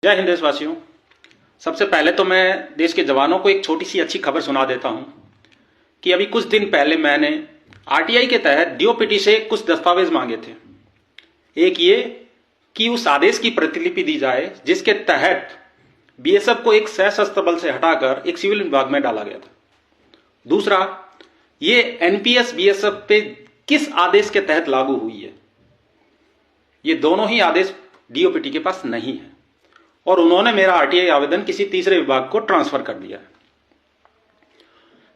जय हिंद देशवासियों। सबसे पहले तो मैं देश के जवानों को एक छोटी सी अच्छी खबर सुना देता हूं कि अभी कुछ दिन पहले मैंने आरटीआई के तहत डीओपीटी से कुछ दस्तावेज मांगे थे। एक ये कि उस आदेश की प्रतिलिपि दी जाए जिसके तहत बीएसएफ को एक सशस्त्र बल से हटाकर एक सिविल विभाग में डाला गया था। दूसरा, ये एनपीएस बीएसएफ पे किस आदेश के तहत लागू हुई है। ये दोनों ही आदेश डीओपीटी के पास नहीं है और उन्होंने मेरा आरटीआई आवेदन किसी तीसरे विभाग को ट्रांसफर कर दिया है।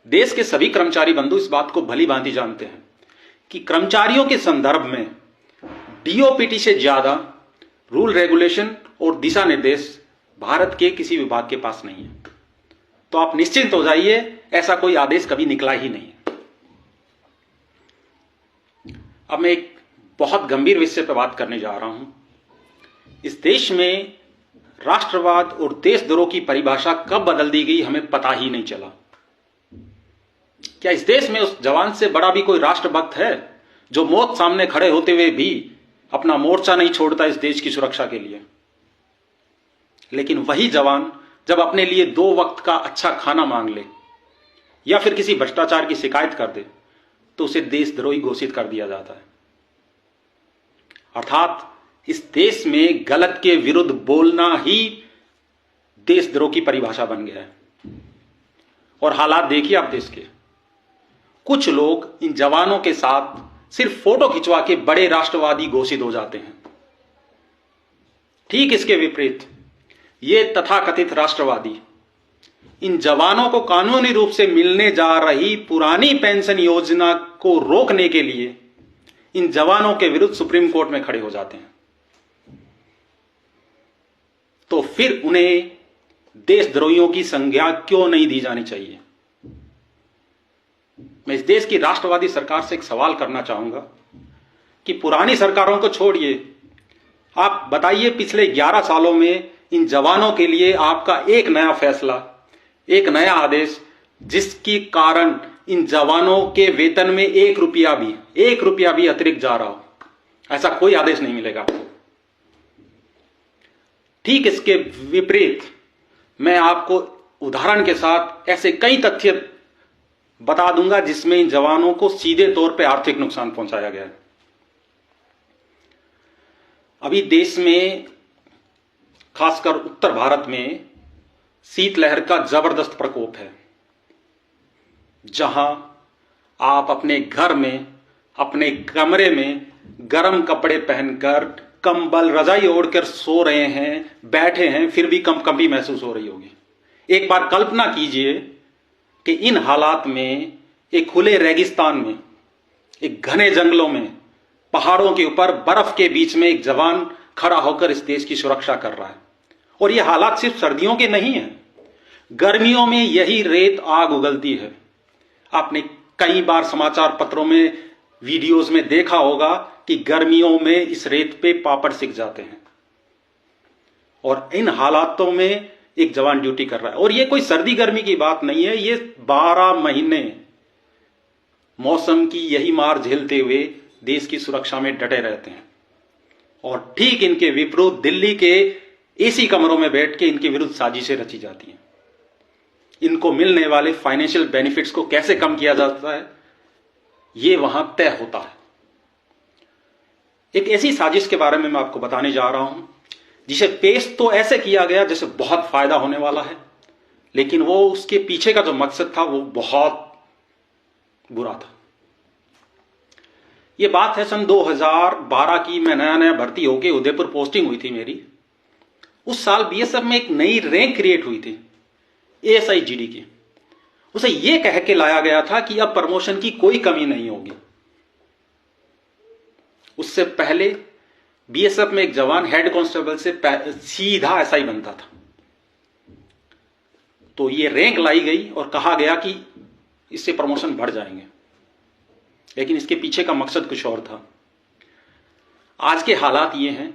देश के सभी कर्मचारी बंधु इस बात को भली भांति जानते हैं कि कर्मचारियों के संदर्भ में डीओपीटी से ज्यादा रूल रेगुलेशन और दिशा निर्देश भारत के किसी विभाग के पास नहीं है। तो आप निश्चिंत हो जाइए, ऐसा कोई आदेश कभी निकला ही नहीं है। अब मैं एक बहुत गंभीर विषय पर बात करने जा रहा हूं। इस देश में राष्ट्रवाद और देशद्रोह की परिभाषा कब बदल दी गई हमें पता ही नहीं चला। क्या इस देश में उस जवान से बड़ा भी कोई राष्ट्रभक्त है जो मौत सामने खड़े होते हुए भी अपना मोर्चा नहीं छोड़ता इस देश की सुरक्षा के लिए? लेकिन वही जवान जब अपने लिए 2 वक्त का अच्छा खाना मांग ले या फिर किसी भ्रष्टाचार की शिकायत कर दे तो उसे देशद्रोही घोषित कर दिया जाता है। अर्थात इस देश में गलत के विरुद्ध बोलना ही देशद्रोह की परिभाषा बन गया है। और हालात देखिए आप देश के, कुछ लोग इन जवानों के साथ सिर्फ फोटो खिंचवा के बड़े राष्ट्रवादी घोषित हो जाते हैं। ठीक इसके विपरीत ये तथाकथित राष्ट्रवादी इन जवानों को कानूनी रूप से मिलने जा रही पुरानी पेंशन योजना को रोकने के लिए इन जवानों के विरुद्ध सुप्रीम कोर्ट में खड़े हो जाते हैं। तो फिर उन्हें देशद्रोहियों की संज्ञा क्यों नहीं दी जानी चाहिए? मैं इस देश की राष्ट्रवादी सरकार से एक सवाल करना चाहूंगा कि पुरानी सरकारों को छोड़िए, आप बताइए पिछले 11 सालों में इन जवानों के लिए आपका एक नया फैसला, एक नया आदेश जिसके कारण इन जवानों के वेतन में 1 रुपया भी अतिरिक्त जा रहा हो, ऐसा कोई आदेश नहीं मिलेगा आपको। ठीक इसके विपरीत मैं आपको उदाहरण के साथ ऐसे कई तथ्य बता दूंगा जिसमें इन जवानों को सीधे तौर पे आर्थिक नुकसान पहुंचाया गया है। अभी देश में खासकर उत्तर भारत में शीतलहर का जबरदस्त प्रकोप है, जहां आप अपने घर में, अपने कमरे में गर्म कपड़े पहनकर, कंबल रजाई ओढ़कर सो रहे हैं, बैठे हैं, फिर भी कंपकंपी महसूस हो रही होगी। एक बार कल्पना कीजिए कि इन हालात में एक खुले रेगिस्तान में, एक घने जंगलों में, पहाड़ों के ऊपर बर्फ के बीच में एक जवान खड़ा होकर इस देश की सुरक्षा कर रहा है। और यह हालात सिर्फ सर्दियों के नहीं है, गर्मियों में यही रेत आग उगलती है। आपने कई बार समाचार पत्रों में, वीडियोस में देखा होगा कि गर्मियों में इस रेत पे पापड़ सिक जाते हैं और इन हालातों में एक जवान ड्यूटी कर रहा है। और ये कोई सर्दी गर्मी की बात नहीं है, ये 12 महीने मौसम की यही मार झेलते हुए देश की सुरक्षा में डटे रहते हैं। और ठीक इनके विपरीत दिल्ली के एसी कमरों में बैठ के इनके विरुद्ध साजिशें रची जाती हैं। इनको मिलने वाले फाइनेंशियल बेनिफिट्स को कैसे कम किया जाता है, यह वहां तय होता है। एक ऐसी साजिश के बारे में मैं आपको बताने जा रहा हूं जिसे पेश तो ऐसे किया गया जैसे बहुत फायदा होने वाला है, लेकिन वो उसके पीछे का जो मकसद था वो बहुत बुरा था। ये बात है सन 2012 की। मैं नया भर्ती होके उदयपुर पोस्टिंग हुई थी मेरी। उस साल बीएसएफ में एक नई रैंक क्रिएट हुई थी, एएसआई जीडी की। उसे यह कह के लाया गया था कि अब प्रमोशन की कोई कमी नहीं होगी। उससे पहले बीएसएफ में एक जवान हेड कांस्टेबल से सीधा एसआई बनता था। तो ये रैंक लाई गई और कहा गया कि इससे प्रमोशन बढ़ जाएंगे, लेकिन इसके पीछे का मकसद कुछ और था। आज के हालात ये हैं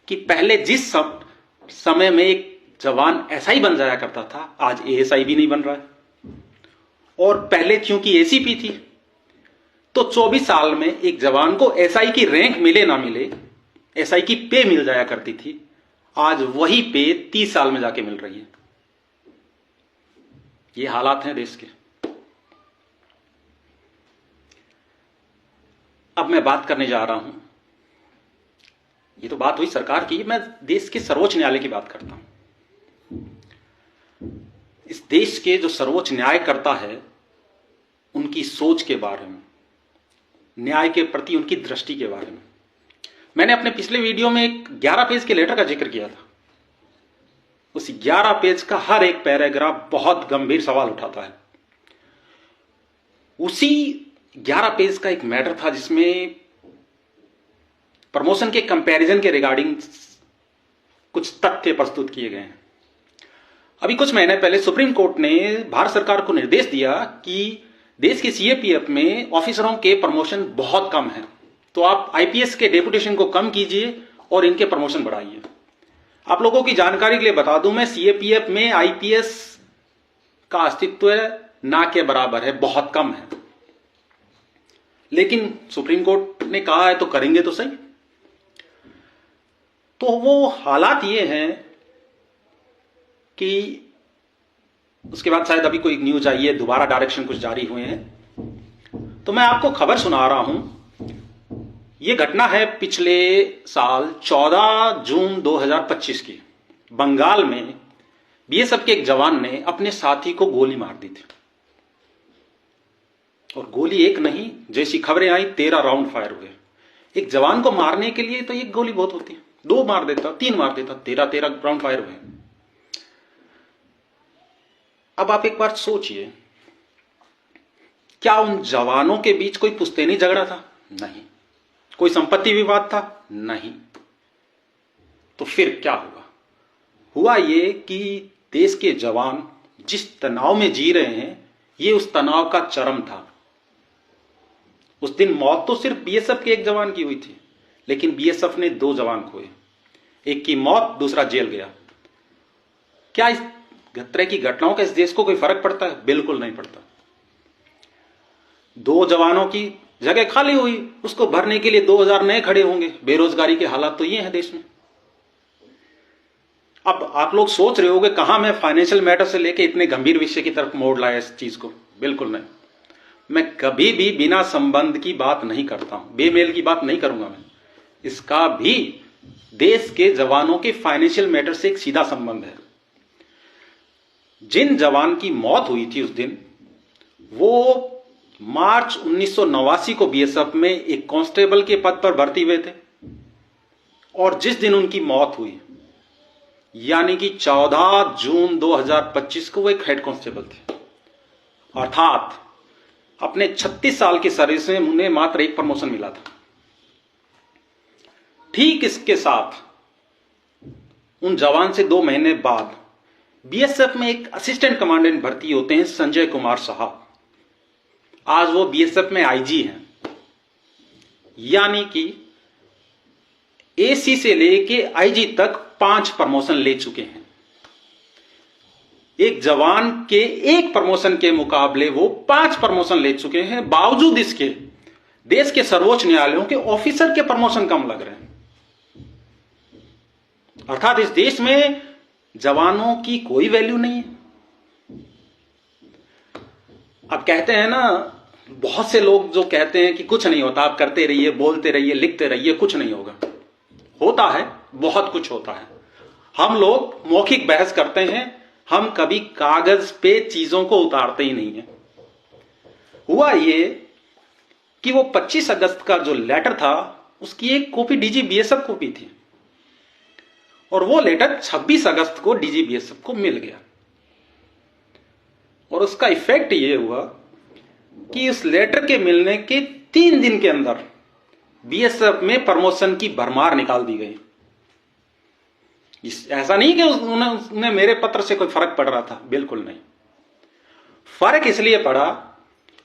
कि पहले जिस समय में एक जवान एसआई बन जाया करता था, आज एएसआई भी नहीं बन रहा है। और पहले क्योंकि एसीपी थी तो 24 साल में एक जवान को एसआई की रैंक मिले ना मिले, एसआई की पे मिल जाया करती थी। आज वही पे 30 साल में जाके मिल रही है। ये हालात हैं देश के। अब मैं बात करने जा रहा हूं, ये तो बात हुई सरकार की, मैं देश के सर्वोच्च न्यायालय की बात करता हूं। इस देश के जो सर्वोच्च न्यायकर्ता है, उनकी सोच के बारे में, न्याय के प्रति उनकी दृष्टि के बारे में मैंने अपने पिछले वीडियो में एक 11 पेज के लेटर का जिक्र किया था। उस 11 पेज का हर एक पैराग्राफ बहुत गंभीर सवाल उठाता है। उसी 11 पेज का एक मैटर था जिसमें प्रमोशन के कंपैरिजन के रिगार्डिंग कुछ तथ्य प्रस्तुत किए गए हैं। अभी कुछ महीने पहले सुप्रीम कोर्ट ने भारत सरकार को निर्देश दिया कि देश के सीएपीएफ में ऑफिसरों के प्रमोशन बहुत कम है, तो आप आईपीएस के डेपुटेशन को कम कीजिए और इनके प्रमोशन बढ़ाइए। आप लोगों की जानकारी के लिए बता दूं, मैं सीएपीएफ में आईपीएस का अस्तित्व ना के बराबर है, बहुत कम है। लेकिन सुप्रीम कोर्ट ने कहा है तो करेंगे तो सही। तो वो हालात ये हैं कि उसके बाद शायद अभी कोई न्यूज आई है, दोबारा डायरेक्शन कुछ जारी हुए हैं। तो मैं आपको खबर सुना रहा हूं। यह घटना है पिछले साल 14 जून 2025 की। बंगाल में बीएसएफ के एक जवान ने अपने साथी को गोली मार दी थी, और गोली एक नहीं, जैसी खबरें आई 13 राउंड फायर हुए। एक जवान को मारने के लिए तो एक गोली बहुत होती है, 2 मार देता, 3 मार देता, 13 राउंड फायर हुए। अब आप एक बार सोचिए, क्या उन जवानों के बीच कोई पुश्तैनी झगड़ा था? नहीं। कोई संपत्ति विवाद था? नहीं। तो फिर क्या हुआ? हुआ ये कि देश के जवान जिस तनाव में जी रहे हैं, ये उस तनाव का चरम था। उस दिन मौत तो सिर्फ बीएसएफ के एक जवान की हुई थी, लेकिन बीएसएफ ने 2 जवान खोए। एक की मौत, दूसरा जेल गया। क्या इस तरह की घटनाओं का इस देश को कोई फर्क पड़ता है? बिल्कुल नहीं पड़ता। 2 जवानों की जगह खाली हुई, उसको भरने के लिए 2000 नए खड़े होंगे। बेरोजगारी के हालात तो ये हैं देश में। अब आप लोग सोच रहे होंगे कहां मैं फाइनेंशियल मैटर से लेके इतने गंभीर विषय की तरफ मोड़ लाया इस चीज को। बिल्कुल नहीं। मैं कभी भी बिना संबंध की बात नहीं करता हूं, बेमेल की बात नहीं करूंगा। मैं इसका भी देश के जवानों के फाइनेंशियल मैटर से एक सीधा संबंध है। जिन जवान की मौत हुई थी उस दिन, वो मार्च 1989 को बीएसएफ में एक कांस्टेबल के पद पर भर्ती हुए थे, और जिस दिन उनकी मौत हुई यानी कि 14 जून 2025 को वो एक हेड कांस्टेबल थे। अर्थात अपने 36 साल की सर्विस में उन्हें मात्र एक प्रमोशन मिला था। ठीक इसके साथ उन जवान से 2 महीने बाद बीएसएफ में एक असिस्टेंट कमांडेंट भर्ती होते हैं, संजय कुमार साहब। आज वो बीएसएफ में आईजी हैं, यानी कि एसी से लेके आईजी तक 5 प्रमोशन ले चुके हैं। एक जवान के एक प्रमोशन के मुकाबले वो 5 प्रमोशन ले चुके हैं। बावजूद इसके देश के सर्वोच्च न्यायालयों के ऑफिसर के प्रमोशन कम लग रहे हैं। अर्थात इस देश में जवानों की कोई वैल्यू नहीं है। अब कहते हैं ना, बहुत से लोग जो कहते हैं कि कुछ नहीं होता, आप करते रहिए, बोलते रहिए, लिखते रहिए, कुछ नहीं होगा। होता है, बहुत कुछ होता है। हम लोग मौखिक बहस करते हैं, हम कभी कागज पे चीजों को उतारते ही नहीं है। हुआ ये कि वो 25 अगस्त का जो लेटर था, उसकी एक कॉपी डीजी बीएसएफ को भी थी, और वो लेटर 26 अगस्त को डीजी बीएसएफ को मिल गया। और उसका इफेक्ट ये हुआ कि उस लेटर के मिलने के 3 दिन के अंदर बीएसएफ में प्रमोशन की भरमार निकाल दी गई। ऐसा नहीं कि उन्हें मेरे पत्र से कोई फर्क पड़ रहा था, बिल्कुल नहीं। फर्क इसलिए पड़ा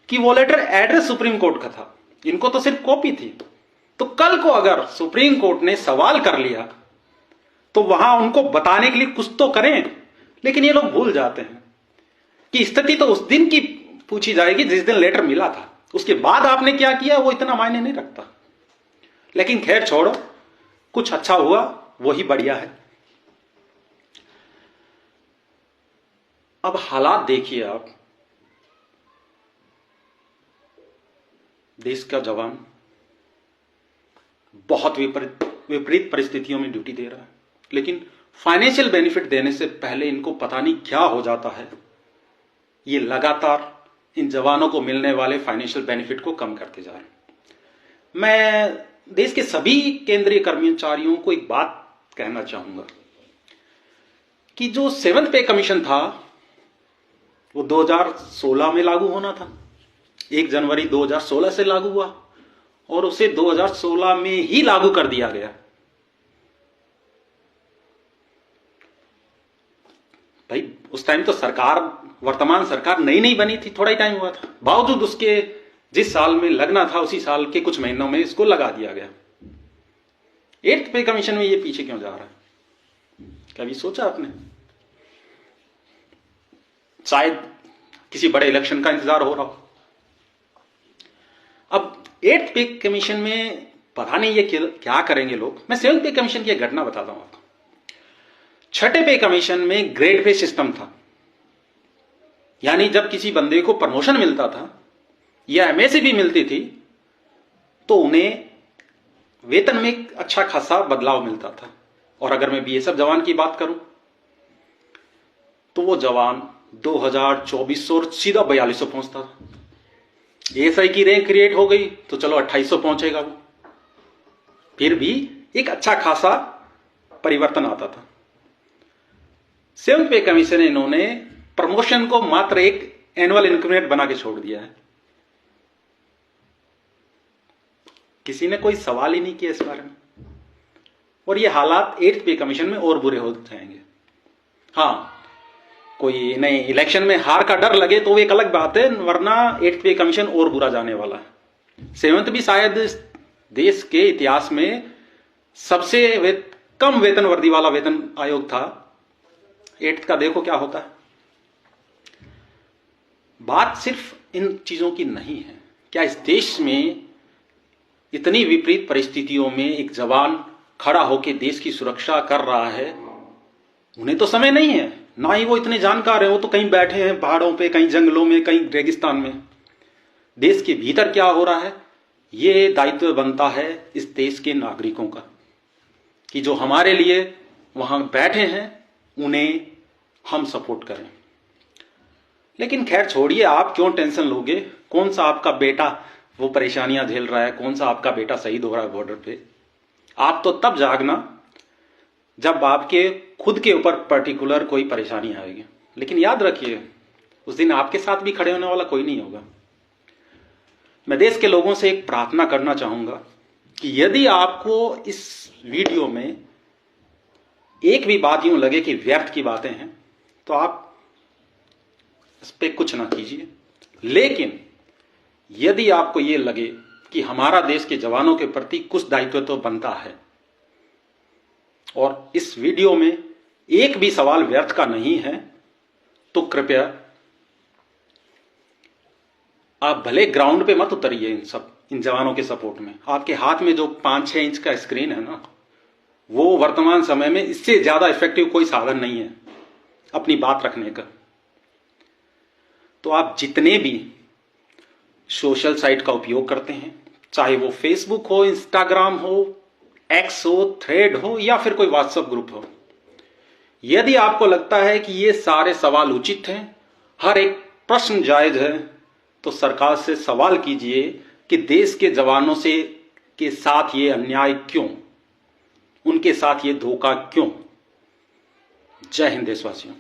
कि वो लेटर एड्रेस सुप्रीम कोर्ट का था, इनको तो सिर्फ कॉपी थी। तो कल को अगर सुप्रीम कोर्ट ने सवाल कर लिया तो वहां उनको बताने के लिए कुछ तो करें, लेकिन ये लोग भूल जाते हैं कि स्थिति तो उस दिन की पूछी जाएगी जिस दिन लेटर मिला था। उसके बाद आपने क्या किया वो इतना मायने नहीं रखता। लेकिन खैर छोड़ो, कुछ अच्छा हुआ वही बढ़िया है। अब हालात देखिए आप, देश का जवान बहुत विपरीत परिस्थितियों में ड्यूटी दे रहा है, लेकिन फाइनेंशियल बेनिफिट देने से पहले इनको पता नहीं क्या हो जाता है, ये लगातार इन जवानों को मिलने वाले फाइनेंशियल बेनिफिट को कम करते जा रहे हैं। मैं देश के सभी केंद्रीय कर्मचारियों को एक बात कहना चाहूंगा कि जो 7th पे कमीशन था वो 2016 में लागू होना था, 1 जनवरी 2016 से लागू हुआ और उसे 2016 में ही लागू कर दिया गया। भाई उस टाइम तो सरकार, वर्तमान सरकार नई नई बनी थी, थोड़ा ही टाइम हुआ था, बावजूद उसके जिस साल में लगना था उसी साल के कुछ महीनों में इसको लगा दिया गया। 8th पे कमीशन में ये पीछे क्यों जा रहा है, कभी सोचा आपने? शायद किसी बड़े इलेक्शन का इंतजार हो रहा हो। अब 8th पे कमीशन में पता नहीं ये क्या करेंगे लोग। मैं 7th पे कमीशन की एक घटना बताता हूं आपको। 6ठे पे कमीशन में ग्रेड पे सिस्टम था, यानी जब किसी बंदे को प्रमोशन मिलता था या एमएससी भी मिलती थी तो उन्हें वेतन में एक अच्छा खासा बदलाव मिलता था। और अगर मैं बीएसएफ जवान की बात करूं तो वो जवान 2400 और सीधा 4200 पहुंचता था। एएसआई की रैंक क्रिएट हो गई तो चलो 2800 पहुंचेगा वो, फिर भी एक अच्छा खासा परिवर्तन आता था। 7th पे कमीशन ने इन्होंने प्रमोशन को मात्र एक एनुअल इंक्रीमेंट बना के छोड़ दिया है। किसी ने कोई सवाल ही नहीं किया इस बारे में, और ये हालात 8th पे कमीशन में और बुरे हो जाएंगे। हाँ, कोई नए इलेक्शन में हार का डर लगे तो वो एक अलग बात है, वरना 8th पे कमीशन और बुरा जाने वाला है। 7th भी शायद देश के इतिहास में सबसे कम वेतन वर्दी वाला वेतन आयोग था। 8th का देखो क्या होता है। बात सिर्फ इन चीजों की नहीं है। क्या इस देश में इतनी विपरीत परिस्थितियों में एक जवान खड़ा होकर देश की सुरक्षा कर रहा है, उन्हें तो समय नहीं है, ना ही वो इतने जानकार है, वो तो कहीं बैठे हैं पहाड़ों पे, कहीं जंगलों में, कहीं रेगिस्तान में। देश के भीतर क्या हो रहा है, ये दायित्व बनता है इस देश के नागरिकों का कि जो हमारे लिए वहां बैठे हैं उन्हें हम सपोर्ट करें। लेकिन खैर छोड़िए, आप क्यों टेंशन लोगे? कौन सा आपका बेटा वो परेशानियां झेल रहा है, कौन सा आपका बेटा शहीद हो रहा है बॉर्डर पे? आप तो तब जागना जब आपके खुद के ऊपर पर्टिकुलर कोई परेशानी आएगी। लेकिन याद रखिए, उस दिन आपके साथ भी खड़े होने वाला कोई नहीं होगा। मैं देश के लोगों से एक प्रार्थना करना चाहूंगा कि यदि आपको इस वीडियो में एक भी बात यूं लगे कि व्यर्थ की बातें हैं तो आप इस पर कुछ ना कीजिए। लेकिन यदि आपको यह लगे कि हमारा देश के जवानों के प्रति कुछ दायित्व तो बनता है और इस वीडियो में एक भी सवाल व्यर्थ का नहीं है, तो कृपया आप भले ग्राउंड पे मत उतरिए इन जवानों के सपोर्ट में। आपके हाथ में जो 5-6 इंच का स्क्रीन है ना, वो वर्तमान समय में इससे ज्यादा इफेक्टिव कोई साधन नहीं है अपनी बात रखने का। तो आप जितने भी सोशल साइट का उपयोग करते हैं, चाहे वो फेसबुक हो, इंस्टाग्राम हो, एक्स हो, थ्रेड हो या फिर कोई व्हाट्सएप ग्रुप हो, यदि आपको लगता है कि ये सारे सवाल उचित हैं, हर एक प्रश्न जायज है, तो सरकार से सवाल कीजिए कि देश के जवानों से के साथ ये अन्याय क्यों, उनके साथ ये धोखा क्यों। जय हिंद देशवासियों।